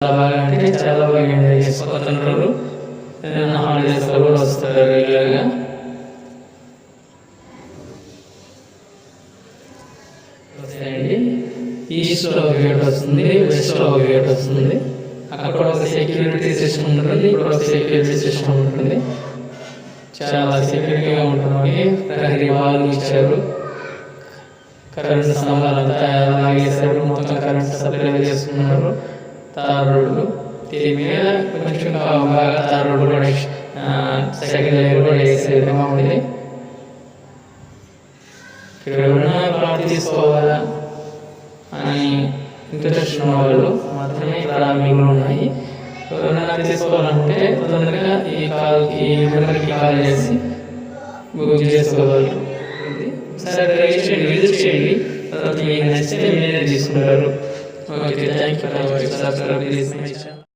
చాలా బాగా అంటే చాలా బాగా ఎంజాయ్ చేసుకుంటున్నారు. ఏదైనా హాలిడేస్లో కూడా వస్తారు రెగ్యులర్గా. వస్తాయండి. ఈస్ట్లో ఒక గేట్ వస్తుంది, వెస్ట్లో ఒక గేట్ వస్తుంది. అక్కడ ఒక సెక్యూరిటీ సిస్టమ్ ఉంటుంది, ఇక్కడ ఒక సెక్యూరిటీ సిస్టమ్ ఉంటుంది. చాలా సెక్యూరిటీగా ఉంటుంది. ప్రహరీ వాళ్ళు ఇచ్చారు. కరెంట్ స్తంభాలంతా లాగేశారు. మొత్తం కరెంట్ సప్లై చేస్తున్నారు. తారుడు దీని మీద కొంచెం బాగా తారుడు కూడా సెకండ్ లేయర్ కూడా వేసే విధంగా ఉంది. ఇక్కడ ఎవరైనా ప్లాట్ తీసుకోవాలా అని ఇంట్రెస్ట్ ఉన్న వాళ్ళు మాత్రమే ఇక్కడ మిగులు ఉన్నాయి. ఎవరైనా తీసుకోవాలంటే తొందరగా ఈ నెంబర్కి కాల్ చేసి బుక్ చేసుకోగలరు. సరే విజిట్ చేయండి. తర్వాత మీకు నచ్చితే మీరే తీసుకుంటారు. Okay, thank you. Subscribe please my channel.